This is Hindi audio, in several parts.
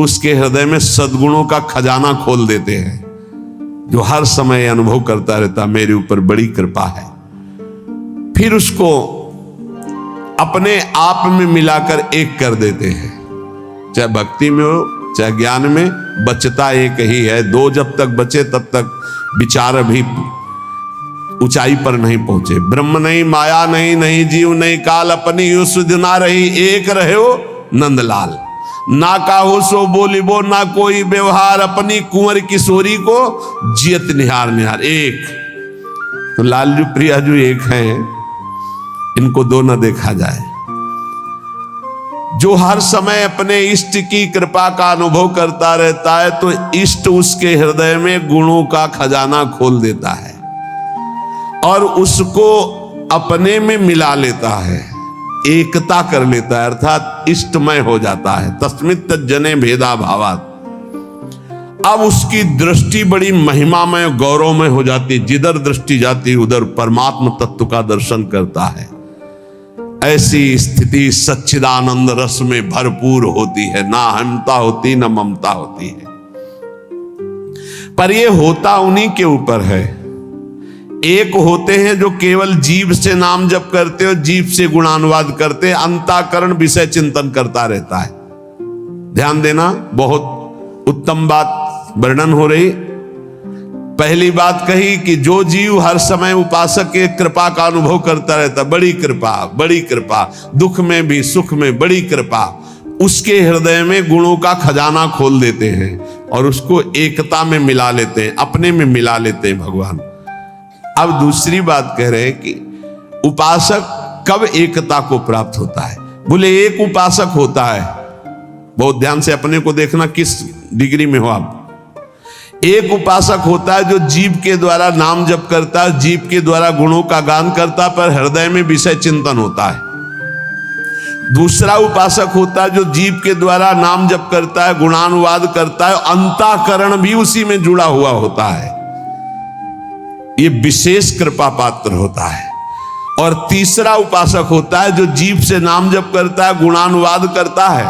तो उसके हृदय में सद्गुणों का खजाना खोल देते हैं, जो हर समय अनुभव करता रहता मेरे ऊपर बड़ी कृपा है। फिर उसको अपने आप में मिलाकर एक कर देते हैं। चाहे भक्ति में हो चाहे ज्ञान में, बचता एक ही है। दो जब तक बचे तब तक विचार अभी ऊंचाई पर नहीं पहुंचे। ब्रह्म नहीं, माया नहीं, नहीं जीव नहीं काल, अपनी यू सुध ना रही, एक रहे हो नंदलाल। ना काहो सो बोलिबो ना कोई व्यवहार, अपनी कुंवर किशोरी को जियत निहार निहार। एक तो लालजू प्रियाजू एक हैं, इनको दो न देखा जाए। जो हर समय अपने इष्ट की कृपा का अनुभव करता रहता है, तो इष्ट उसके हृदय में गुणों का खजाना खोल देता है और उसको अपने में मिला लेता है, एकता कर लेता है, अर्थात इष्टमय हो जाता है। तस्मित् तज्जने भेदा भावात्। अब उसकी दृष्टि बड़ी महिमामय गौरवमय हो जाती, जिधर दृष्टि जाती उधर परमात्मा तत्व का दर्शन करता है। ऐसी स्थिति सच्चिदानंद रस में भरपूर होती है, ना अहमता होती ना ममता होती है। पर यह होता उन्हीं के ऊपर है। एक होते हैं जो केवल जीव से नाम जप करते हो, जीव से गुणानुवाद करते, अंतःकरण विषय चिंतन करता रहता है। ध्यान देना, बहुत उत्तम बात वर्णन हो रही। पहली बात कही कि जो जीव हर समय उपासक के कृपा का अनुभव करता रहता, बड़ी कृपा बड़ी कृपा, दुख में भी सुख में बड़ी कृपा, उसके हृदय में गुणों का खजाना खोल देते हैं और उसको एकता में मिला लेते हैं, अपने में मिला लेते हैं भगवान। अब दूसरी बात कह रहे हैं कि उपासक कब एकता को प्राप्त होता है। बोले एक उपासक होता है, बहुत ध्यान से अपने को देखना किस डिग्री में हो आप। एक उपासक होता है जो जीव के द्वारा नाम जप करता है, जीव के द्वारा गुणों का गान करता है, पर हृदय में विषय चिंतन होता है। दूसरा उपासक होता है जो जीव के द्वारा नाम जप करता है, गुणानुवाद करता है, अंतःकरण भी उसी में जुड़ा हुआ होता है, ये विशेष कृपा पात्र होता है। और तीसरा उपासक होता है जो जीव से नाम जप करता है, गुणानुवाद करता है,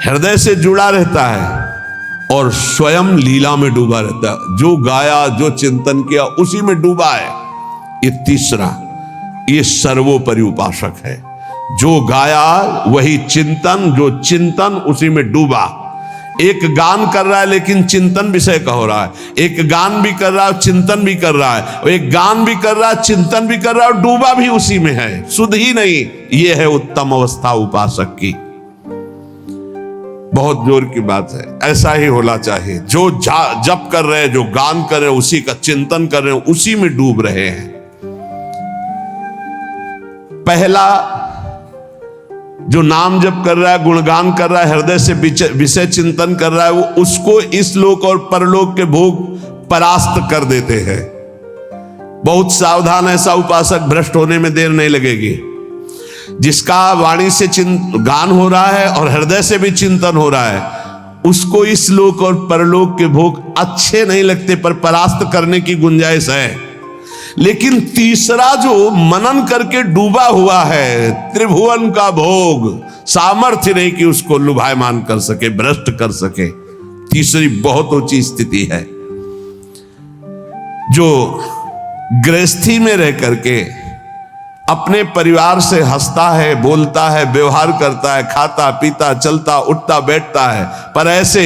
हृदय से जुड़ा रहता है और स्वयं लीला में डूबा रहता है। जो गाया जो चिंतन किया उसी में डूबा है। ये तीसरा, ये सर्वोपरि उपासक है। जो गाया वही चिंतन, जो चिंतन उसी में डूबा। एक गान कर रहा है लेकिन चिंतन विषय का हो रहा है, एक गान भी कर रहा है चिंतन भी कर रहा है, एक गान भी कर रहा है चिंतन भी कर रहा है और डूबा भी उसी में है, सुध ही नहीं। यह है उत्तम अवस्था उपासक की। बहुत जोर की बात है, ऐसा ही होना चाहिए। जो जप कर रहे हैं, जो गान कर रहे हैं, उसी का चिंतन कर रहे हैं, उसी में डूब रहे हैं। पहला जो नाम जप कर रहा है, गुणगान कर रहा है, हृदय से विषय चिंतन कर रहा है, वो उसको इस लोक और परलोक के भोग परास्त कर देते हैं। बहुत सावधान ऐसा उपासक, भ्रष्ट होने में देर नहीं लगेगी। जिसका वाणी से गान हो रहा है और हृदय से भी चिंतन हो रहा है, उसको इस लोक और परलोक के भोग अच्छे नहीं लगते, पर परास्त करने की गुंजाइश है। लेकिन तीसरा जो मनन करके डूबा हुआ है, त्रिभुवन का भोग, सामर्थ्य नहीं कि उसको लुभायमान कर सके, भ्रष्ट कर सके। तीसरी बहुत ऊंची स्थिति है। जो गृहस्थी में रह करके अपने परिवार से हंसता है, बोलता है, व्यवहार करता है, खाता पीता चलता उठता बैठता है, पर ऐसे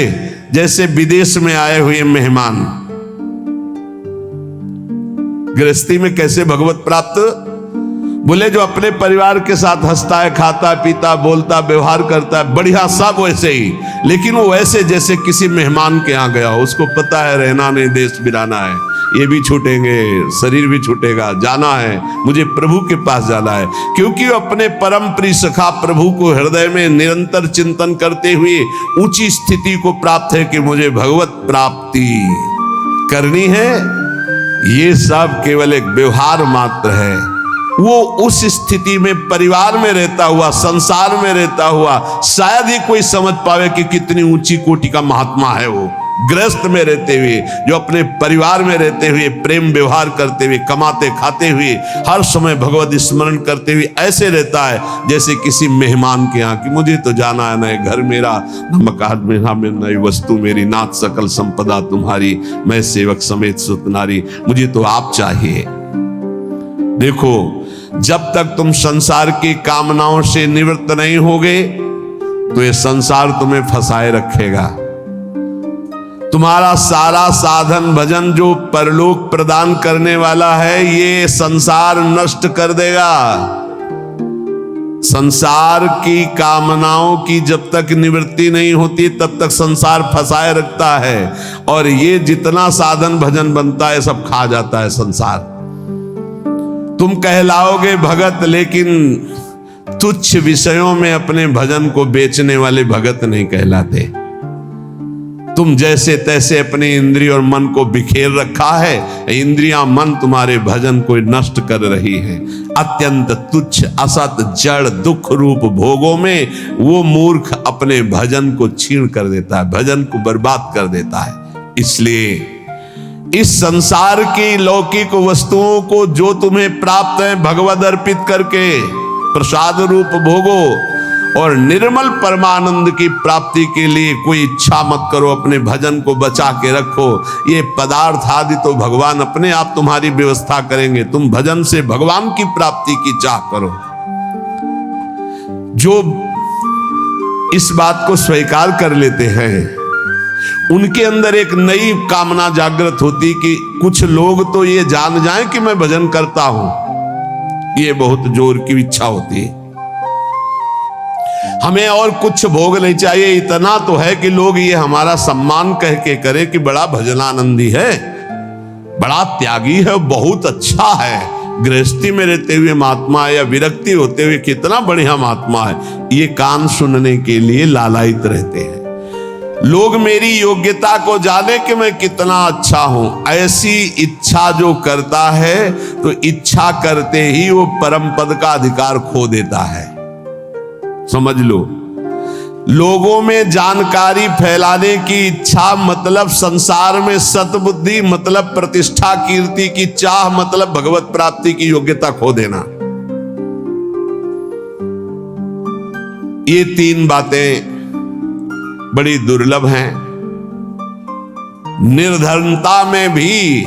जैसे विदेश में आए हुए मेहमान। गृहस्थी में कैसे भगवत प्राप्त? बोले जो अपने परिवार के साथ हंसता है, खाता पीता बोलता व्यवहार करता है, बढ़िया सब वैसे ही, लेकिन वो वैसे जैसे किसी मेहमान के यहाँ गया हो। उसको पता है रहना नहीं, देश बिराना है, ये भी छूटेंगे, शरीर भी छूटेगा, जाना है, मुझे प्रभु के पास जाना है। क्योंकि वो अपने परम प्रिय सखा प्रभु को हृदय में निरंतर चिंतन करते हुए ऊंची स्थिति को प्राप्त है कि मुझे भगवत प्राप्ति करनी है। ये सब केवल एक व्यवहार मात्र है। वो उस स्थिति में परिवार में रहता हुआ, संसार में रहता हुआ शायद ही कोई समझ पावे कि कितनी ऊंची कोटि का महात्मा है वो। गृहस्थ में रहते हुए, जो अपने परिवार में रहते हुए प्रेम व्यवहार करते हुए, कमाते खाते हुए, हर समय भगवत स्मरण करते हुए ऐसे रहता है जैसे किसी मेहमान के यहाँ कि मुझे तो जाना है, न घर मेरा, न मकान मेरा, न वस्तु मेरी, नाथ सकल संपदा तुम्हारी, मैं सेवक समेत सुत नारी, मुझे तो आप चाहिए। देखो, जब तक तुम संसार की कामनाओं से निवृत्त नहीं होगे तो ये संसार तुम्हें फंसाए रखेगा। तुम्हारा सारा साधन भजन जो परलोक प्रदान करने वाला है, ये संसार नष्ट कर देगा। संसार की कामनाओं की जब तक निवृत्ति नहीं होती तब तक संसार फंसाए रखता है, और ये जितना साधन भजन बनता है सब खा जाता है संसार। तुम कहलाओगे भगत, लेकिन तुच्छ विषयों में अपने भजन को बेचने वाले भगत नहीं कहलाते। तुम जैसे तैसे अपने इंद्रिय और मन को बिखेर रखा है, इंद्रियां मन तुम्हारे भजन को नष्ट कर रही है। अत्यंत तुच्छ असत जड़ दुख रूप भोगों में वो मूर्ख अपने भजन को छीन कर देता है, भजन को बर्बाद कर देता है। इसलिए इस संसार की लौकिक वस्तुओं को जो तुम्हें प्राप्त है भगवद अर्पित करके प्रसाद रूप भोगो, और निर्मल परमानंद की प्राप्ति के लिए कोई इच्छा मत करो, अपने भजन को बचा के रखो। ये पदार्थ आदि तो भगवान अपने आप तुम्हारी व्यवस्था करेंगे, तुम भजन से भगवान की प्राप्ति की चाह करो। जो इस बात को स्वीकार कर लेते हैं उनके अंदर एक नई कामना जागृत होती कि कुछ लोग तो ये जान जाएं कि मैं भजन करता हूं, ये बहुत जोर की इच्छा होती है। हमें और कुछ भोग नहीं चाहिए, इतना तो है कि लोग ये हमारा सम्मान कह के करे कि बड़ा भजनानंदी है, बड़ा त्यागी है, बहुत अच्छा है, गृहस्थी में रहते हुए महात्मा है या विरक्ति होते हुए कितना बढ़िया महात्मा है। ये कान सुनने के लिए लालायित रहते हैं। लोग मेरी योग्यता को जाने कि मैं कितना अच्छा हूं, ऐसी इच्छा जो करता है तो इच्छा करते ही वो परम पद का अधिकार खो देता है। समझ लो, लोगों में जानकारी फैलाने की इच्छा मतलब संसार में सतबुद्धि, मतलब प्रतिष्ठा कीर्ति की चाह, मतलब भगवत प्राप्ति की योग्यता खो देना। ये तीन बातें बड़ी दुर्लभ हैं। निर्धनता में भी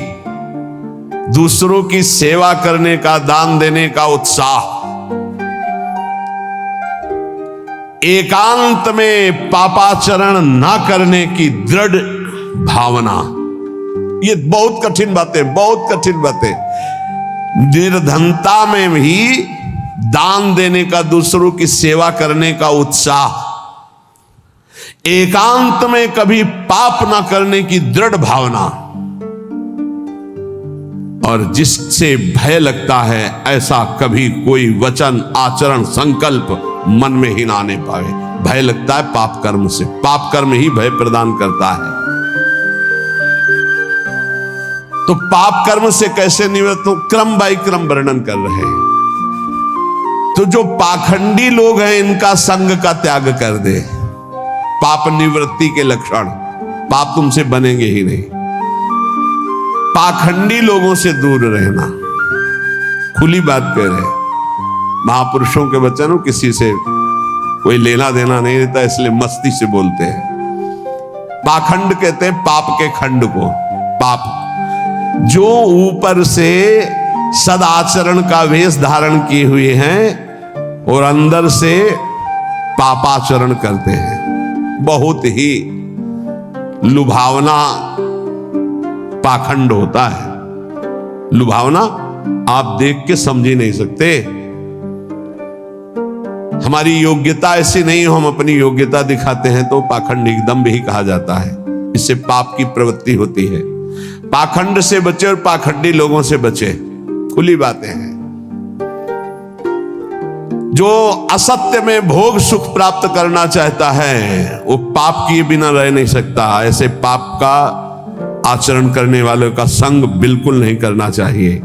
दूसरों की सेवा करने का, दान देने का उत्साह, एकांत में पापाचरण ना करने की दृढ़ भावना, ये बहुत कठिन बातें, बहुत कठिन बातें। निर्धनता में भी दान देने का, दूसरों की सेवा करने का उत्साह, एकांत में कभी पाप ना करने की दृढ़ भावना, और जिससे भय लगता है ऐसा कभी कोई वचन, आचरण, संकल्प मन में ही ना आने पावे। भय लगता है पाप कर्म से, पाप कर्म ही भय प्रदान करता है। तो पाप कर्म से कैसे निवृत्त हो, क्रम बाई क्रम वर्णन कर रहे हैं। तो जो पाखंडी लोग हैं इनका संग का त्याग कर दे। पाप निवृत्ति के लक्षण, पाप तुमसे बनेंगे ही नहीं। पाखंडी लोगों से दूर रहना, खुली बात कह रहे हैं। महापुरुषों के वचन, किसी से कोई लेना देना नहीं रहता, इसलिए मस्ती से बोलते हैं। पाखंड कहते हैं पाप के खंड को। पाप जो ऊपर से सदाचरण का वेश धारण किए हुए हैं और अंदर से पापाचरण करते हैं, बहुत ही लुभावना पाखंड होता है। लुभावना आप देख के समझ ही नहीं सकते। हमारी योग्यता ऐसी नहीं हो, हम अपनी योग्यता दिखाते हैं तो पाखंड एकदम भी कहा जाता है। इससे पाप की प्रवृत्ति होती है। पाखंड से बचे और पाखंडी लोगों से बचे, खुली बातें हैं। जो असत्य में भोग सुख प्राप्त करना चाहता है वो पाप किए बिना रह नहीं सकता। ऐसे पाप का आचरण करने वालों का संग बिल्कुल नहीं करना चाहिए।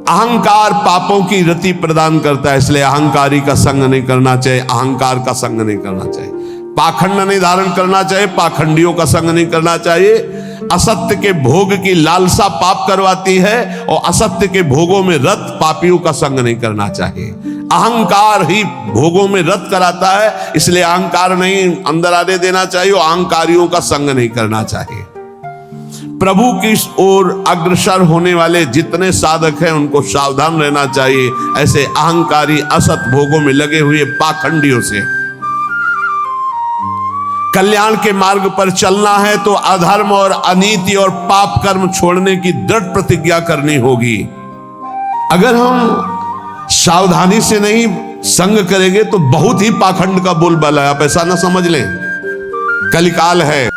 अहंकार पापों की रति प्रदान करता है, इसलिए अहंकारी का संग नहीं करना चाहिए, अहंकार का संग नहीं करना चाहिए। पाखंड नहीं धारण करना चाहिए, पाखंडियों का संग नहीं करना चाहिए। असत्य के भोग की लालसा पाप करवाती है और असत्य के भोगों में रत पापियों का संग नहीं करना चाहिए। अहंकार ही भोगों में रत कराता है, इसलिए अहंकार नहीं अंदर आने देना चाहिए और अहंकारियों का संग नहीं करना चाहिए। प्रभु की ओर अग्रसर होने वाले जितने साधक हैं उनको सावधान रहना चाहिए ऐसे अहंकारी असत भोगों में लगे हुए पाखंडियों से। कल्याण के मार्ग पर चलना है तो अधर्म और अनीति और पाप कर्म छोड़ने की दृढ़ प्रतिज्ञा करनी होगी। अगर हम सावधानी से नहीं संग करेंगे तो बहुत ही पाखंड का बोलबाला है। आप ऐसा ना समझ लें, कलिकाल है।